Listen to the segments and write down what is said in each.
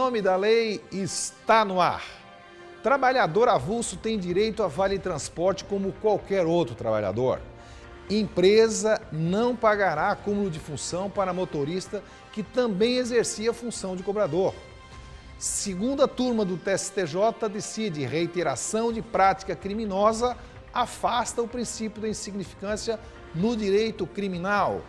Nome da Lei está no ar. Trabalhador avulso tem direito a vale transporte como qualquer outro trabalhador. Empresa não pagará acúmulo de função para motorista que também exercia a função de cobrador. Segunda turma do TSTJ decide reiteração de prática criminosa afasta o princípio da insignificância no direito criminal.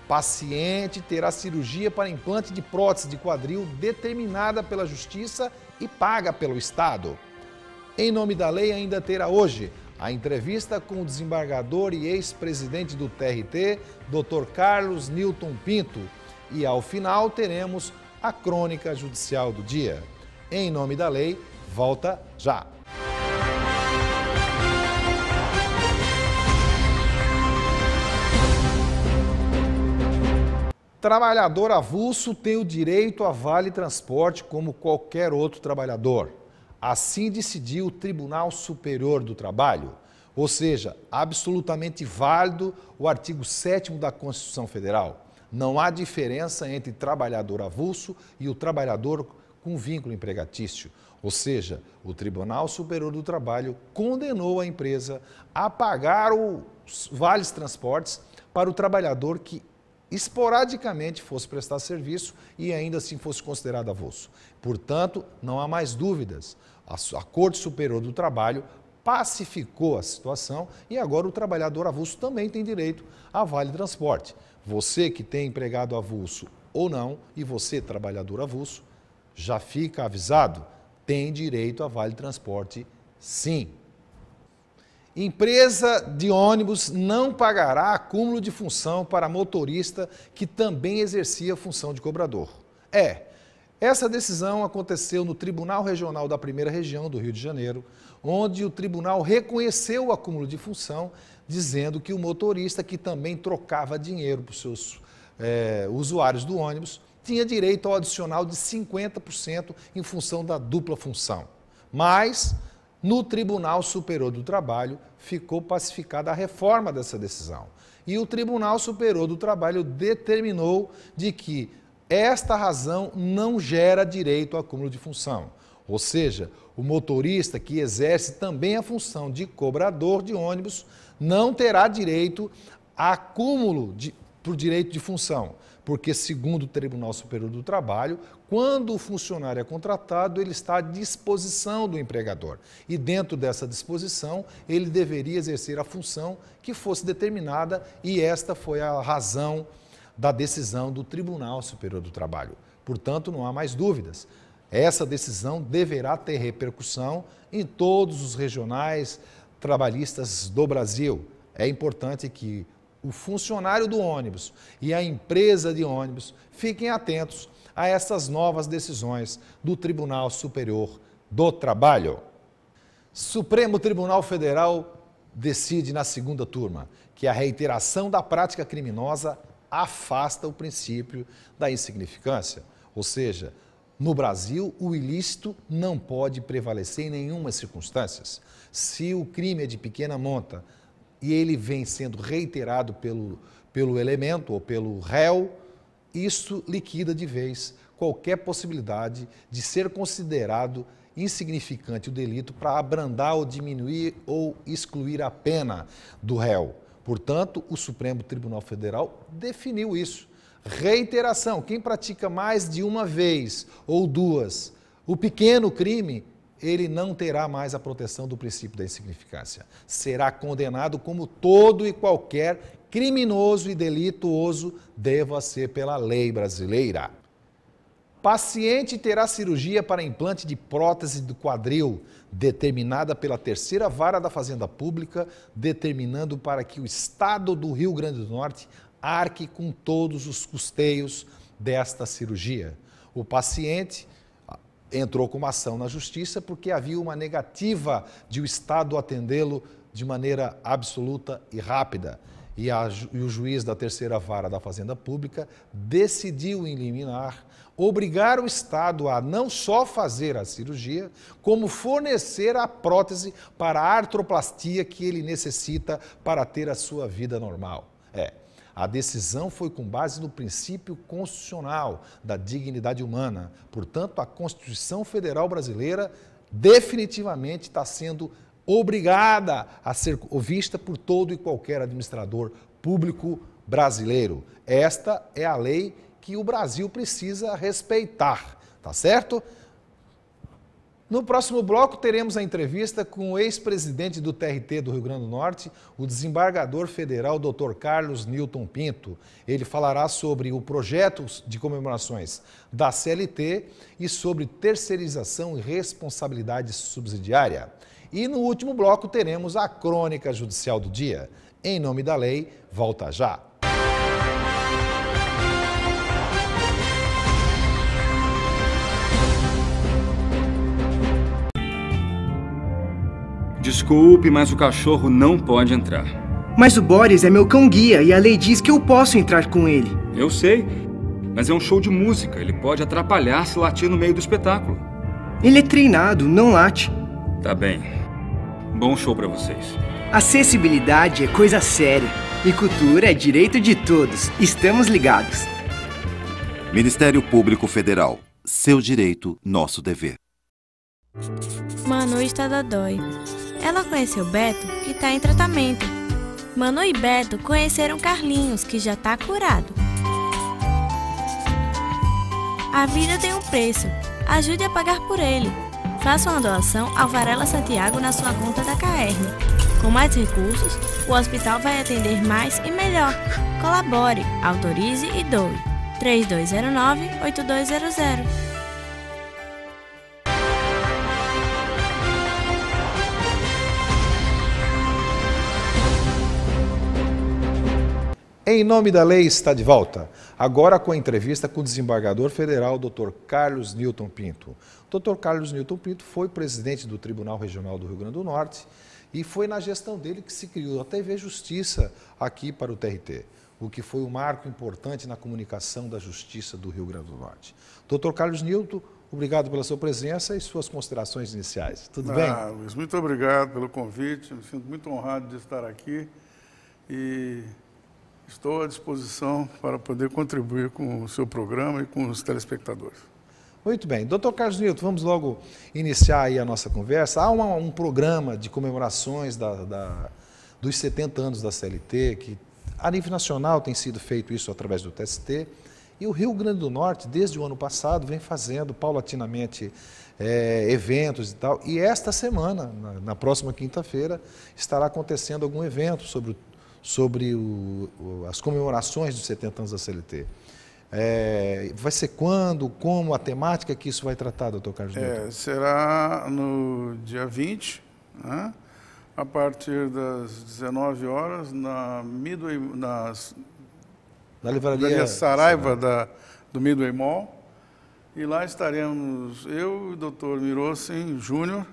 Paciente terá cirurgia para implante de prótese de quadril determinada pela Justiça e paga pelo Estado. Em Nome da Lei ainda terá hoje a entrevista com o desembargador e ex-presidente do TRT, Dr. Carlos Newton Pinto. E ao final teremos a crônica judicial do dia. Em Nome da Lei, volta já! Trabalhador avulso tem o direito a vale transporte como qualquer outro trabalhador. Assim decidiu o Tribunal Superior do Trabalho, ou seja, absolutamente válido o artigo 7º da Constituição Federal. Não há diferença entre trabalhador avulso e o trabalhador com vínculo empregatício. Ou seja, o Tribunal Superior do Trabalho condenou a empresa a pagar os vales transportes para o trabalhador que esporadicamente fosse prestar serviço e ainda assim fosse considerado avulso. Portanto, não há mais dúvidas. A Corte Superior do Trabalho pacificou a situação e agora o trabalhador avulso também tem direito a vale transporte. Você que tem empregado avulso ou não, e você, trabalhador avulso, já fica avisado, tem direito a vale transporte sim. Empresa de ônibus não pagará acúmulo de função para motorista que também exercia a função de cobrador. Essa decisão aconteceu no Tribunal Regional da Primeira Região do Rio de Janeiro, onde o tribunal reconheceu o acúmulo de função, dizendo que o motorista que também trocava dinheiro para os seus usuários do ônibus tinha direito ao adicional de 50% em função da dupla função. Mas no Tribunal Superior do Trabalho ficou pacificada a reforma dessa decisão. E o Tribunal Superior do Trabalho determinou de que esta razão não gera direito ao acúmulo de função. Ou seja, o motorista que exerce também a função de cobrador de ônibus não terá direito a acúmulo por direito de função. Porque, segundo o Tribunal Superior do Trabalho, quando o funcionário é contratado, ele está à disposição do empregador. E dentro dessa disposição, ele deveria exercer a função que fosse determinada e esta foi a razão da decisão do Tribunal Superior do Trabalho. Portanto, não há mais dúvidas. Essa decisão deverá ter repercussão em todos os regionais trabalhistas do Brasil. É importante que o funcionário do ônibus e a empresa de ônibus fiquem atentos a essas novas decisões do Tribunal Superior do Trabalho. Supremo Tribunal Federal decide na segunda turma que a reiteração da prática criminosa afasta o princípio da insignificância. Ou seja, no Brasil, o ilícito não pode prevalecer em nenhuma circunstância. Se o crime é de pequena monta e ele vem sendo reiterado pelo elemento ou pelo réu, isso liquida de vez qualquer possibilidade de ser considerado insignificante o delito para abrandar ou diminuir ou excluir a pena do réu. Portanto, o Supremo Tribunal Federal definiu isso. Reiteração, quem pratica mais de uma vez ou duas o pequeno crime, ele não terá mais a proteção do princípio da insignificância. Será condenado como todo e qualquer criminoso e delituoso deva ser pela lei brasileira. Paciente terá cirurgia para implante de prótese do quadril, determinada pela terceira vara da Fazenda Pública, determinando para que o Estado do Rio Grande do Norte arque com todos os custeios desta cirurgia. O paciente entrou com uma ação na Justiça porque havia uma negativa de o Estado atendê-lo de maneira absoluta e rápida. E o juiz da terceira vara da Fazenda Pública decidiu em liminar obrigar o Estado a não só fazer a cirurgia, como fornecer a prótese para a artroplastia que ele necessita para ter a sua vida normal. A decisão foi com base no princípio constitucional da dignidade humana. Portanto, a Constituição Federal Brasileira definitivamente está sendo obrigada a ser vista por todo e qualquer administrador público brasileiro. Esta é a lei que o Brasil precisa respeitar, tá certo? No próximo bloco, teremos a entrevista com o ex-presidente do TRT do Rio Grande do Norte, o desembargador federal Dr. Carlos Newton Pinto. Ele falará sobre o projeto de comemorações da CLT e sobre terceirização e responsabilidade subsidiária. E no último bloco, teremos a crônica judicial do dia. Em nome da lei, volta já. Desculpe, mas o cachorro não pode entrar. Mas o Boris é meu cão-guia e a lei diz que eu posso entrar com ele. Eu sei, mas é um show de música. Ele pode atrapalhar se latir no meio do espetáculo. Ele é treinado, não late. Tá bem. Bom show pra vocês. Acessibilidade é coisa séria. E cultura é direito de todos. Estamos ligados. Ministério Público Federal. Seu direito, nosso dever. Manu está dodói. Ela conheceu Beto, que está em tratamento. Manu e Beto conheceram Carlinhos, que já está curado. A vida tem um preço. Ajude a pagar por ele. Faça uma doação ao Varela Santiago na sua conta da CAERN. Com mais recursos, o hospital vai atender mais e melhor. Colabore, autorize e doe. 3209-8200. Em nome da lei está de volta, agora com a entrevista com o desembargador federal Dr. Carlos Newton Pinto. Dr. Carlos Newton Pinto foi presidente do Tribunal Regional do Rio Grande do Norte e foi na gestão dele que se criou a TV Justiça aqui para o TRT, o que foi um marco importante na comunicação da Justiça do Rio Grande do Norte. Dr. Carlos Newton, obrigado pela sua presença e suas considerações iniciais. Tudo bem? Luiz, muito obrigado pelo convite, me sinto muito honrado de estar aqui e estou à disposição para poder contribuir com o seu programa e com os telespectadores. Muito bem. Dr. Carlos Newton, vamos logo iniciar aí a nossa conversa. Há um programa de comemorações dos 70 anos da CLT, que a nível nacional tem sido feito isso através do TST, e o Rio Grande do Norte, desde o ano passado, vem fazendo paulatinamente eventos e tal, e esta semana, na próxima quinta-feira, estará acontecendo algum evento sobre as comemorações dos 70 anos da CLT. Vai ser quando, como, a temática que isso vai tratar, doutor Carlos Newton? Será no dia 20, né, a partir das 19 horas, na livraria Saraiva do Midway Mall. E lá estaremos eu e o doutor Mirosen Júnior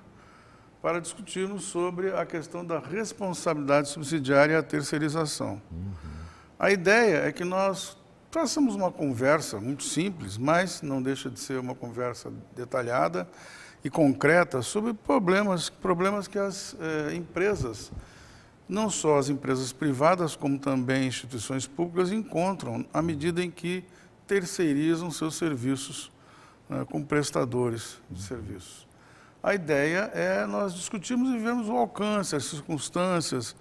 para discutirmos sobre a questão da responsabilidade subsidiária e a terceirização. A ideia é que nós façamos uma conversa muito simples, mas não deixa de ser uma conversa detalhada e concreta sobre problemas que as empresas, não só as empresas privadas, como também instituições públicas, encontram à medida em que terceirizam seus serviços com prestadores de serviços. A ideia é nós discutirmos e vermos o alcance, as circunstâncias,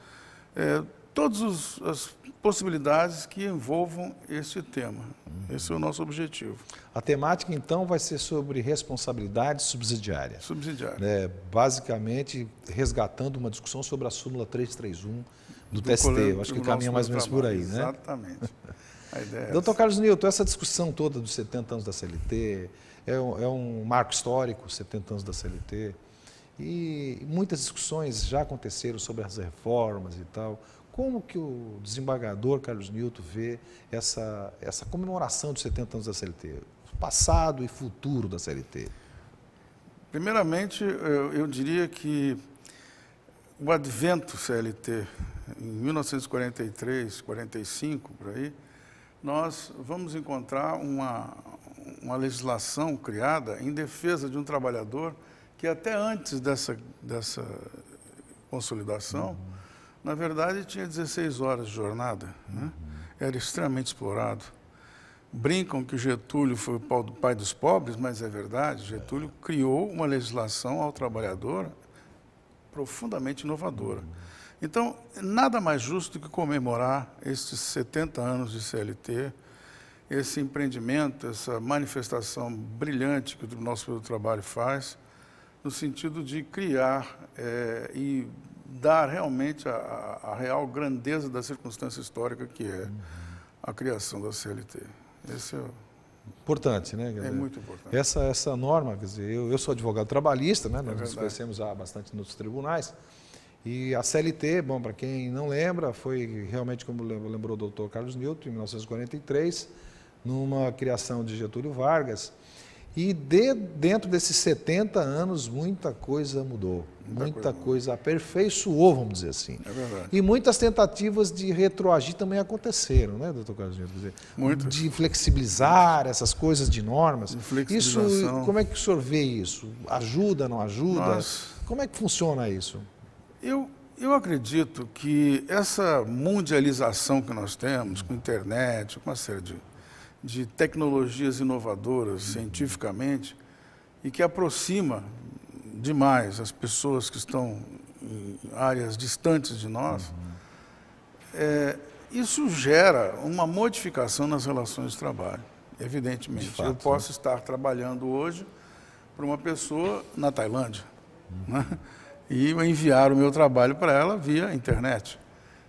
todas as possibilidades que envolvam esse tema. Esse é o nosso objetivo. A temática, então, vai ser sobre responsabilidade subsidiária. Subsidiária. Basicamente, resgatando uma discussão sobre a súmula 331 do TST. Eu acho que caminha mais ou menos por aí, né? Exatamente. A ideia é Doutor Carlos Newton, essa discussão toda dos 70 anos da CLT, é um marco histórico, 70 anos da CLT, e muitas discussões já aconteceram sobre as reformas e tal. Como que o desembargador Carlos Newton vê essa comemoração dos 70 anos da CLT, passado e futuro da CLT? Primeiramente, eu diria que o advento CLT, em 1943, 45, por aí, nós vamos encontrar uma legislação criada em defesa de um trabalhador que até antes dessa consolidação, na verdade, tinha 16 horas de jornada. Né? era extremamente explorado. Brincam que o Getúlio foi o pai dos pobres, mas é verdade. Getúlio criou uma legislação ao trabalhador profundamente inovadora. Então, nada mais justo do que comemorar estes 70 anos de CLT, esse empreendimento, essa manifestação brilhante que o Tribunal Superior do Trabalho faz, no sentido de criar e dar realmente a real grandeza da circunstância histórica que é a criação da CLT. Esse é importante, né? É muito importante. Essa norma, quer dizer, eu sou advogado trabalhista, né? Nós nos conhecemos há bastante nos tribunais. E a CLT, bom, para quem não lembra, foi realmente, como lembrou o doutor Carlos Newton, em 1943, numa criação de Getúlio Vargas. E dentro desses 70 anos, muita coisa mudou, muita coisa aperfeiçoou, vamos dizer assim. É verdade. E muitas tentativas de retroagir também aconteceram, né, doutor Carlos Newton? Quer dizer, muitas. De flexibilizar essas coisas de normas. De flexibilização. Isso, como é que o senhor vê isso? Ajuda, não ajuda? Como é que funciona isso? Eu acredito que essa mundialização que nós temos, com internet, com uma série de tecnologias inovadoras cientificamente, e que aproxima demais as pessoas que estão em áreas distantes de nós, isso gera uma modificação nas relações de trabalho, evidentemente. De fato, eu posso estar trabalhando hoje para uma pessoa na Tailândia, né? E enviar o meu trabalho para ela via internet.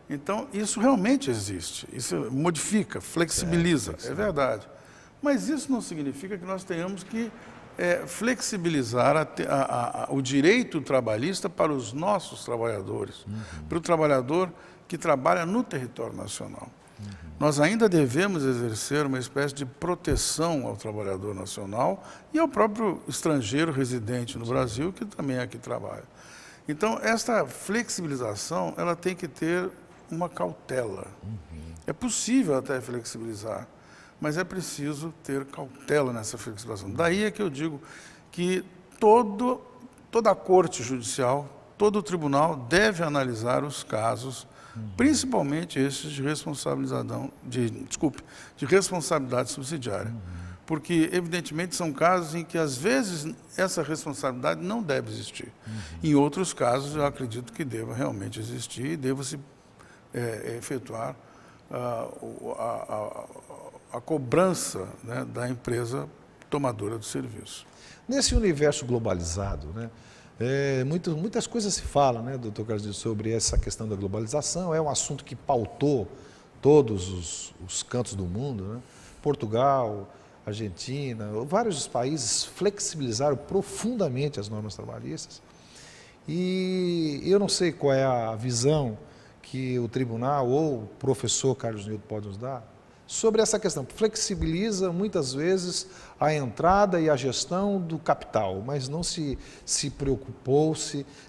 Então, isso realmente existe, isso modifica, flexibiliza, é verdade. Mas isso não significa que nós tenhamos que flexibilizar o direito trabalhista para os nossos trabalhadores, para o trabalhador que trabalha no território nacional. Nós ainda devemos exercer uma espécie de proteção ao trabalhador nacional e ao próprio estrangeiro residente no Brasil, que também aqui trabalha. Então, esta flexibilização, ela tem que ter uma cautela. É possível até flexibilizar, mas é preciso ter cautela nessa flexibilização. Daí é que eu digo que toda a corte judicial, todo o tribunal deve analisar os casos, principalmente esses de responsabilidade subsidiária. Porque, evidentemente, são casos em que, às vezes, essa responsabilidade não deve existir. Em outros casos, eu acredito que deva realmente existir e deva-se efetuar a cobrança, né, da empresa tomadora do serviço. Nesse universo globalizado, né, muitas coisas se falam, né, doutor Carlos, sobre essa questão da globalização. É um assunto que pautou todos os cantos do mundo, né? Portugal, Argentina, vários países flexibilizaram profundamente as normas trabalhistas. E eu não sei qual é a visão que o tribunal ou o professor Carlos Newton pode nos dar sobre essa questão. Flexibiliza muitas vezes a entrada e a gestão do capital, mas não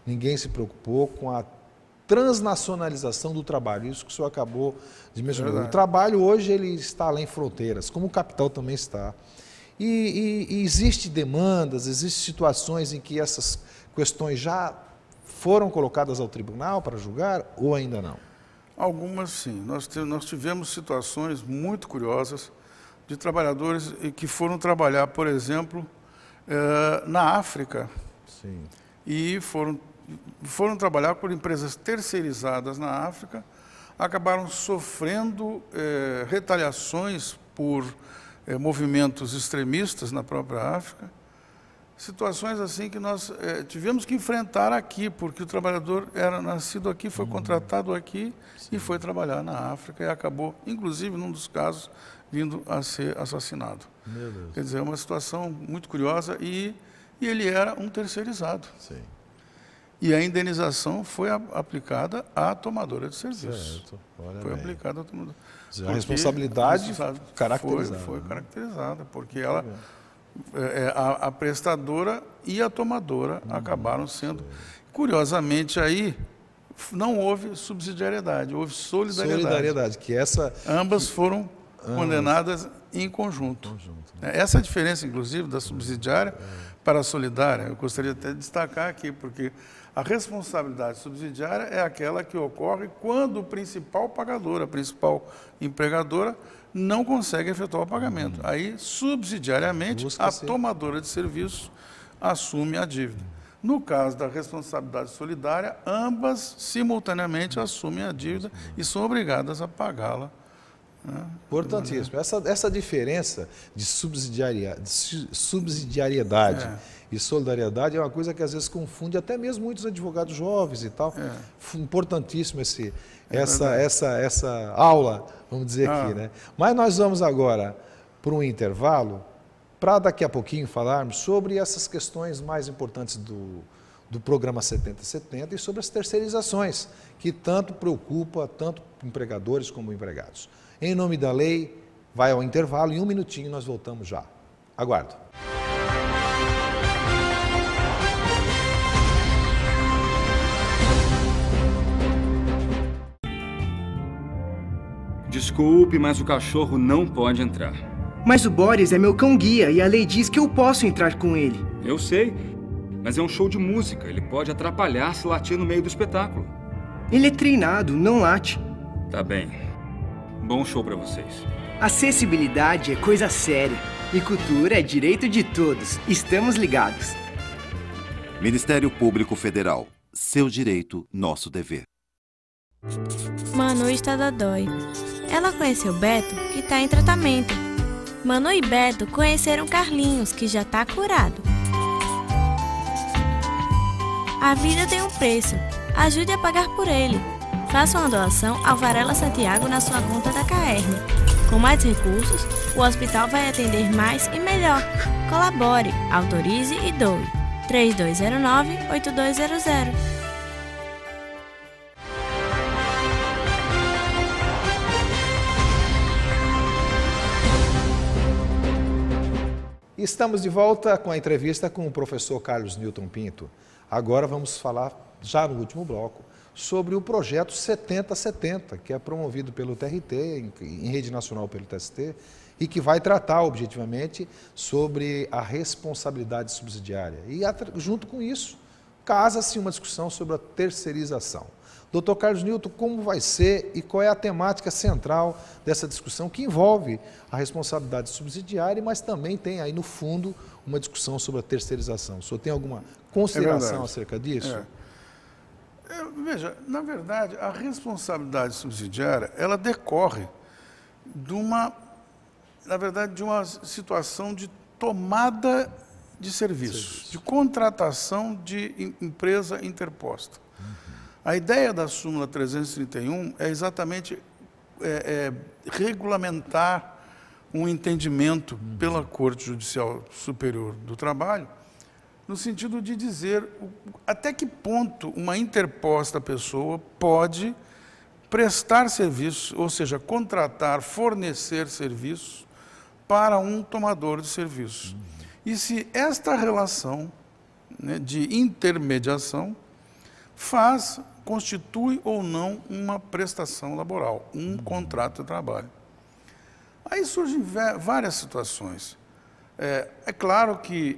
ninguém se preocupou com a transnacionalização do trabalho, isso que o senhor acabou de mencionar. O trabalho hoje ele está além fronteiras, como o capital também está. E existem demandas, existem situações em que essas questões já foram colocadas ao tribunal para julgar ou ainda não? Algumas sim. Nós tivemos situações muito curiosas de trabalhadores que foram trabalhar, por exemplo, na África. Sim. E foram trabalhar por empresas terceirizadas na África, acabaram sofrendo retaliações por movimentos extremistas na própria África. Situações assim que nós tivemos que enfrentar aqui, porque o trabalhador era nascido aqui, foi contratado aqui e foi trabalhar na África e acabou, inclusive, num dos casos, vindo a ser assassinado. Meu Deus. Quer dizer, é uma situação muito curiosa e ele era um terceirizado. Sim. E a indenização foi aplicada à tomadora de serviço. Certo. Olha foi bem. aplicada à tomadora. A responsabilidade caracterizada. Foi caracterizada, porque ela, a prestadora e a tomadora acabaram sendo... Curiosamente, aí não houve subsidiariedade, houve solidariedade. Solidariedade, que essa... Ambas foram condenadas em conjunto. Essa é a diferença, inclusive, da subsidiária para a solidária. Eu gostaria até de destacar aqui, porque a responsabilidade subsidiária é aquela que ocorre quando o principal pagador, a principal empregadora, não consegue efetuar o pagamento. Aí, subsidiariamente, a tomadora de serviço assume a dívida. No caso da responsabilidade solidária, ambas simultaneamente assumem a dívida e são obrigadas a pagá-la. Importantíssimo. Essa diferença de subsidiariedade e solidariedade é uma coisa que às vezes confunde até mesmo muitos advogados jovens e tal. Importantíssimo essa aula, vamos dizer aqui, né? Mas nós vamos agora para um intervalo para daqui a pouquinho falarmos sobre essas questões mais importantes do programa 7070 e sobre as terceirizações, que tanto preocupa tanto empregadores como empregados. Em nome da lei, vai ao intervalo, em um minutinho nós voltamos já. Aguardo. Desculpe, mas o cachorro não pode entrar. Mas o Boris é meu cão-guia e a lei diz que eu posso entrar com ele. Eu sei, mas é um show de música. Ele pode atrapalhar se latir no meio do espetáculo. Ele é treinado, não late. Tá bem. Bom show pra vocês. Acessibilidade é coisa séria e cultura é direito de todos. Estamos ligados. Ministério Público Federal. Seu direito, nosso dever. Manu está dodói. Ela conheceu Beto, que está em tratamento. Manu e Beto conheceram Carlinhos, que já está curado. A vida tem um preço. Ajude a pagar por ele. Faça uma doação ao Varela Santiago na sua conta da CAERN. Com mais recursos, o hospital vai atender mais e melhor. Colabore, autorize e doe. 3209-8200. Estamos de volta com a entrevista com o professor Carlos Newton Pinto. Agora vamos falar, já no último bloco, sobre o projeto 7070, que é promovido pelo TRT, em rede nacional pelo TST, e que vai tratar objetivamente sobre a responsabilidade subsidiária. E junto com isso, casa-se uma discussão sobre a terceirização. Doutor Carlos Newton, como vai ser e qual é a temática central dessa discussão que envolve a responsabilidade subsidiária, mas também tem aí no fundo uma discussão sobre a terceirização. O senhor tem alguma consideração acerca disso? Veja, na verdade, a responsabilidade subsidiária, ela decorre de uma situação de tomada de serviços, de contratação de empresa interposta. A ideia da súmula 331 é exatamente regulamentar um entendimento pela Corte Judicial Superior do Trabalho, no sentido de dizer até que ponto uma interposta pessoa pode prestar serviços, ou seja, contratar, fornecer serviços para um tomador de serviços. E se esta relação, né, de intermediação constitui ou não uma prestação laboral, um contrato de trabalho. Aí surgem várias situações. É claro que,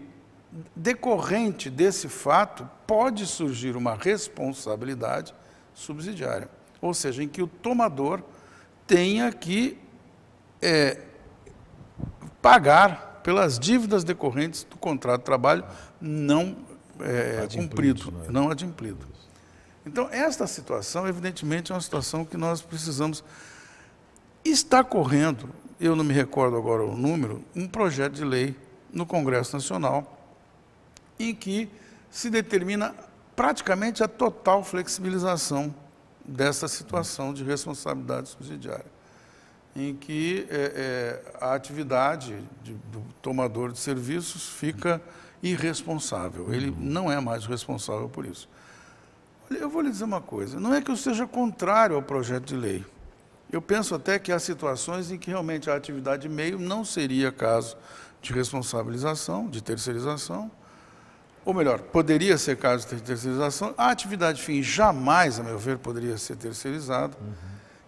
decorrente desse fato, pode surgir uma responsabilidade subsidiária, ou seja, em que o tomador tenha que pagar pelas dívidas decorrentes do contrato de trabalho não cumprido, não adimplido. Então, esta situação, evidentemente, é uma situação que nós precisamos... Está correndo, eu não me recordo agora o número, um projeto de lei no Congresso Nacional em que se determina praticamente a total flexibilização dessa situação de responsabilidade subsidiária, em que a atividade do tomador de serviços fica irresponsável. Ele não é mais responsável por isso. Eu vou lhe dizer uma coisa, não é que eu seja contrário ao projeto de lei. Eu penso até que há situações em que realmente a atividade meio não seria caso de responsabilização, de terceirização, ou melhor, poderia ser caso de terceirização, a atividade fim jamais, a meu ver, poderia ser terceirizada.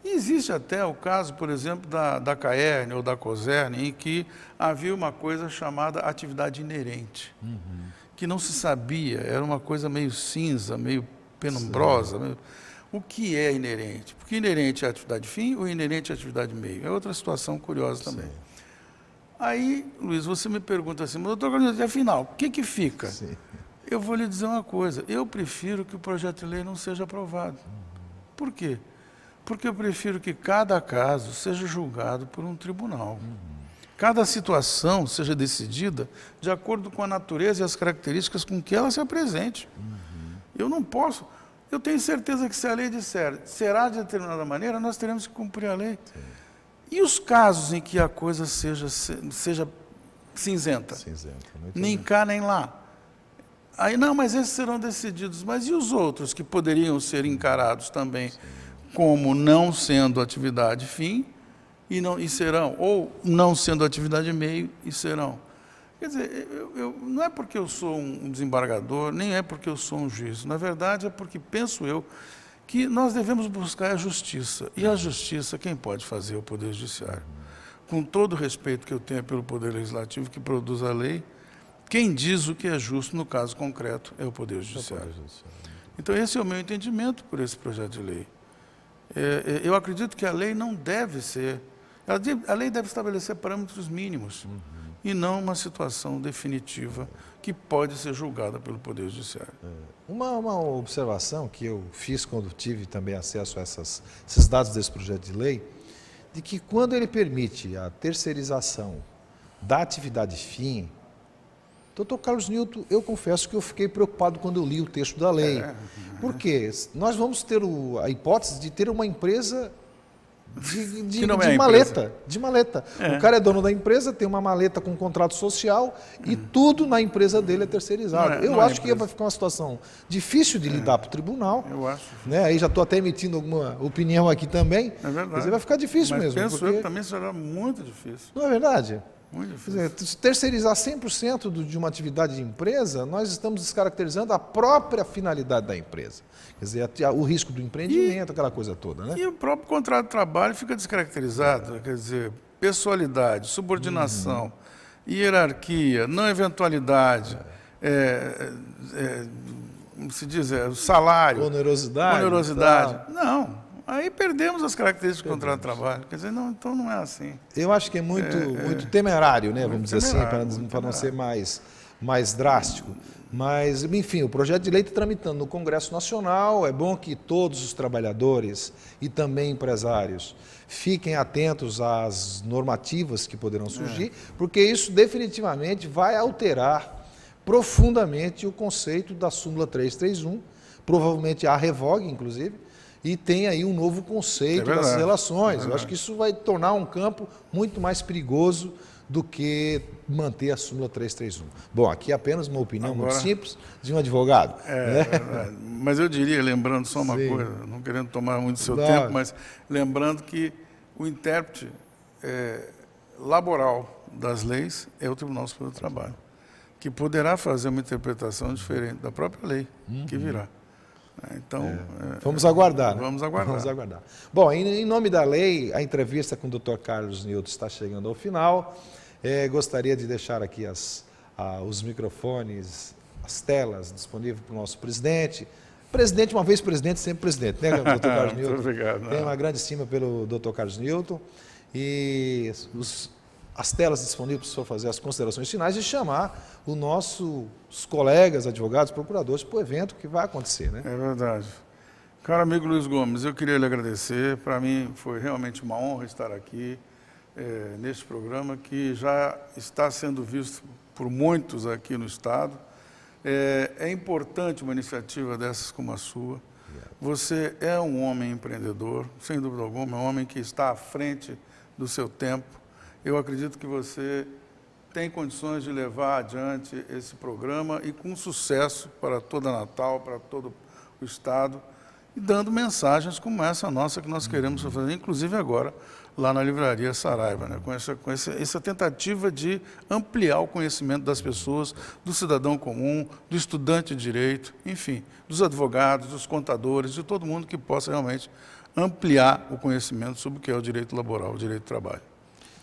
E existe até o caso, por exemplo, da CAERN ou da COSERN, em que havia uma coisa chamada atividade inerente, que não se sabia, era uma coisa meio cinza, meio penumbrosa. O que é inerente? Porque inerente é atividade fim ou inerente é atividade meio? É outra situação curiosa também. Sim. Aí, Luiz, você me pergunta assim, mas doutor Carlos, afinal, o que fica? Sim. Eu vou lhe dizer uma coisa, eu prefiro que o projeto de lei não seja aprovado. Por quê? Porque eu prefiro que cada caso seja julgado por um tribunal. Cada situação seja decidida de acordo com a natureza e as características com que ela se apresente. Eu não posso... Eu tenho certeza que se a lei disser será de determinada maneira, nós teremos que cumprir a lei. Sim. E os casos em que a coisa seja cinzenta? Nem cá, nem lá. Aí, não, mas esses serão decididos. Mas e os outros que poderiam ser encarados também como não sendo atividade fim e serão? Ou não sendo atividade meio e serão? Quer dizer, não é porque eu sou um desembargador, nem é porque eu sou um juiz. Na verdade, é porque penso eu que nós devemos buscar a justiça. E a justiça, quem pode fazer é o Poder Judiciário. Com todo o respeito que eu tenho pelo Poder Legislativo, que produz a lei, quem diz o que é justo, no caso concreto, é o Poder Judiciário. Então, esse é o meu entendimento por esse projeto de lei. Eu acredito que a lei não deve ser... A lei deve estabelecer parâmetros mínimos. E não uma situação definitiva que pode ser julgada pelo Poder Judiciário. Uma observação que eu fiz quando tive também acesso a esses dados desse projeto de lei, de que quando ele permite a terceirização da atividade fim, doutor Carlos Newton, eu confesso que eu fiquei preocupado quando eu li o texto da lei. Por quê? Nós vamos ter a hipótese de ter uma empresa... De maleta. O cara é dono da empresa, tem uma maleta com um contrato social e tudo na empresa dele é terceirizado. Eu acho que vai ficar uma situação difícil de lidar para o tribunal. Eu acho. Né? Aí já estou até emitindo alguma opinião aqui também. É verdade. Mas vai ficar difícil mas mesmo. Penso eu que também será muito difícil. Não é verdade? Muito difícil. Quer dizer, terceirizar 100% de uma atividade de empresa, nós estamos descaracterizando a própria finalidade da empresa. Quer dizer, o risco do empreendimento, aquela coisa toda, né? E o próprio contrato de trabalho fica descaracterizado, quer dizer, pessoalidade, subordinação, hierarquia, não eventualidade, como se diz, o salário. Onerosidade. Não, aí perdemos as características do contrato de trabalho. Quer dizer, não, então não é assim. Eu acho que é muito temerário, né? Vamos dizer assim, para não ser mais drástico. Mas, enfim, o projeto de lei está tramitando no Congresso Nacional. É bom que todos os trabalhadores e também empresários fiquem atentos às normativas que poderão surgir, porque isso definitivamente vai alterar profundamente o conceito da súmula 331, provavelmente a revogue, inclusive, e tem aí um novo conceito das relações. Eu acho que isso vai tornar um campo muito mais perigoso do que manter a súmula 331. Bom, aqui é apenas uma opinião muito simples de um advogado. Mas eu diria, lembrando só uma coisa, não querendo tomar muito do seu tempo, mas lembrando que o intérprete laboral das leis é o Tribunal Superior do Trabalho, que poderá fazer uma interpretação diferente da própria lei que virá. Então, vamos aguardar. Né? Vamos aguardar. Bom, em nome da lei, a entrevista com o Dr. Carlos Newton está chegando ao final. Gostaria de deixar aqui os microfones, as telas disponíveis para o nosso presidente. Presidente, uma vez presidente, sempre presidente, né, Dr. Carlos Newton? Muito obrigado. Tenho uma grande estima pelo Dr. Carlos Newton. E as telas disponíveis para o senhor fazer as considerações finais e chamar os colegas, advogados, procuradores para o evento que vai acontecer, né? É verdade. Caro amigo Luiz Gomes, eu queria lhe agradecer. Para mim foi realmente uma honra estar aqui neste programa que já está sendo visto por muitos aqui no Estado. É importante uma iniciativa dessas como a sua. Você é um homem empreendedor, sem dúvida alguma, é um homem que está à frente do seu tempo. Eu acredito que você tem condições de levar adiante esse programa e com sucesso para toda Natal, para todo o Estado, e dando mensagens como essa nossa que nós queremos fazer, inclusive agora, lá na Livraria Saraiva, né? com essa tentativa de ampliar o conhecimento das pessoas, do cidadão comum, do estudante de direito, enfim, dos advogados, dos contadores, de todo mundo que possa realmente ampliar o conhecimento sobre o que é o direito laboral, o direito do trabalho.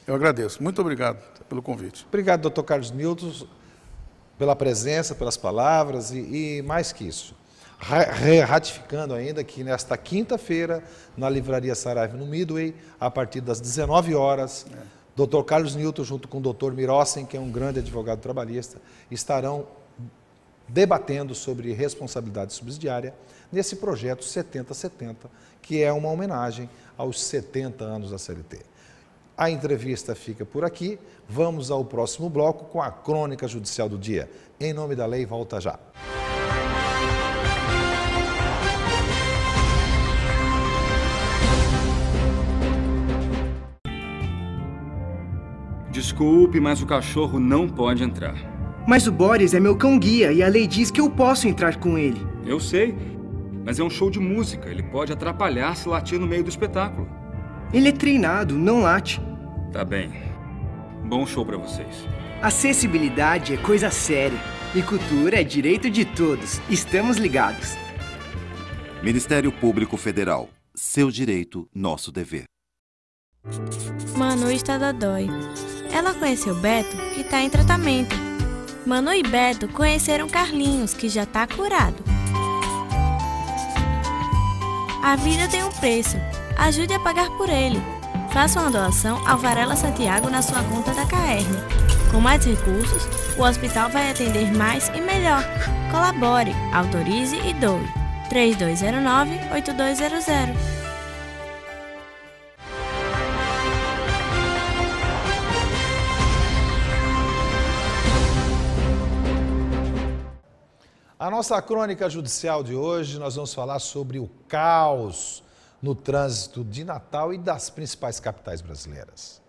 Eu agradeço. Muito obrigado pelo convite. Obrigado, doutor Carlos Newton, pela presença, pelas palavras e mais que isso. Ratificando ainda que nesta quinta-feira, na Livraria Saraiva, no Midway, a partir das 19 horas, Dr. Carlos Newton, junto com o Dr. Mirossen, que é um grande advogado trabalhista, estarão debatendo sobre responsabilidade subsidiária nesse projeto 7070, que é uma homenagem aos 70 anos da CLT. A entrevista fica por aqui. Vamos ao próximo bloco com a crônica judicial do dia. Em nome da lei, volta já. Desculpe, mas o cachorro não pode entrar. Mas o Boris é meu cão-guia e a lei diz que eu posso entrar com ele. Eu sei, mas é um show de música. Ele pode atrapalhar se latir no meio do espetáculo. Ele é treinado, não late. Tá bem. Bom show pra vocês. Acessibilidade é coisa séria e cultura é direito de todos. Estamos ligados. Ministério Público Federal. Seu direito, nosso dever. Manu está dodói. Ela conheceu Beto, que está em tratamento. Manu e Beto conheceram Carlinhos, que já está curado. A vida tem um preço. Ajude a pagar por ele. Faça uma doação ao Varela Santiago na sua conta da CAERN. Com mais recursos, o hospital vai atender mais e melhor. Colabore, autorize e doe. 3209-8200. A nossa crônica judicial de hoje, nós vamos falar sobre o caos no trânsito de Natal e das principais capitais brasileiras.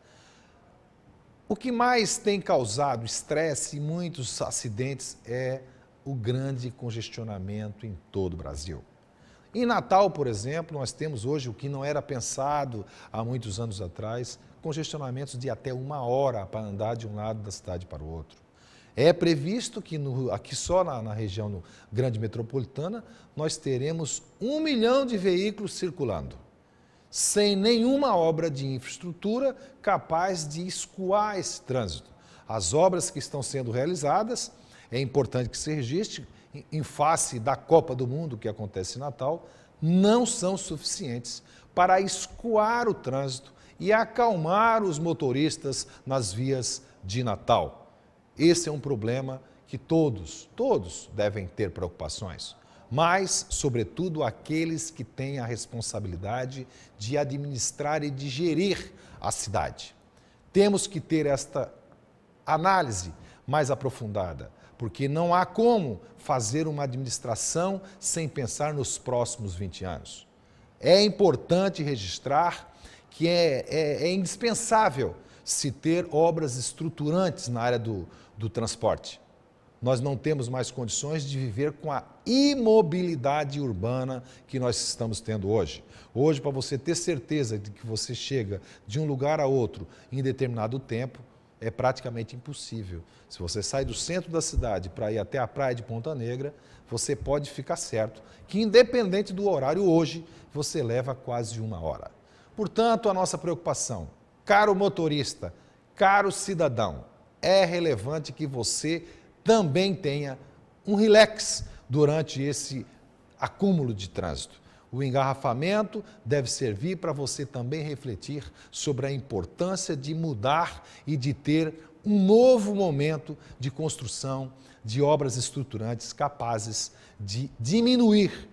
O que mais tem causado estresse e muitos acidentes é o grande congestionamento em todo o Brasil. Em Natal, por exemplo, nós temos hoje o que não era pensado há muitos anos atrás, congestionamentos de até 1 hora para andar de um lado da cidade para o outro. É previsto que aqui só na região grande metropolitana nós teremos 1 milhão de veículos circulando, sem nenhuma obra de infraestrutura capaz de escoar esse trânsito. As obras que estão sendo realizadas, é importante que se registre, em face da Copa do Mundo que acontece em Natal, não são suficientes para escoar o trânsito e acalmar os motoristas nas vias de Natal. Esse é um problema que todos devem ter preocupações, mas, sobretudo, aqueles que têm a responsabilidade de administrar e de gerir a cidade. Temos que ter esta análise mais aprofundada, porque não há como fazer uma administração sem pensar nos próximos 20 anos. É importante registrar que é indispensável se ter obras estruturantes na área do transporte. Nós não temos mais condições de viver com a imobilidade urbana que nós estamos tendo hoje. Hoje, para você ter certeza de que você chega de um lugar a outro em determinado tempo, é praticamente impossível. Se você sai do centro da cidade para ir até a praia de Ponta Negra, você pode ficar certo que, independente do horário hoje, você leva quase 1 hora. Portanto, a nossa preocupação, caro motorista, caro cidadão, é relevante que você também tenha um relax durante esse acúmulo de trânsito. O engarrafamento deve servir para você também refletir sobre a importância de mudar e de ter um novo momento de construção de obras estruturantes capazes de diminuir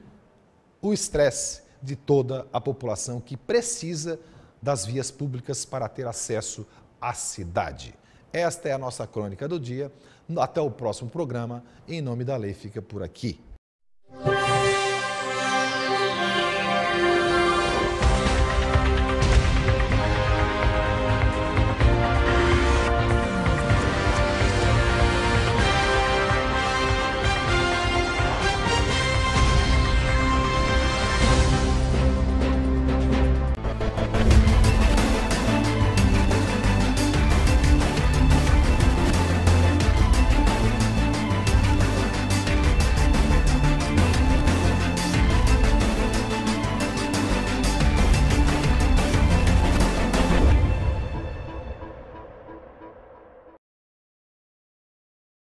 o estresse de toda a população que precisa das vias públicas para ter acesso à cidade. Esta é a nossa crônica do dia. Até o próximo programa. Em nome da lei, fica por aqui.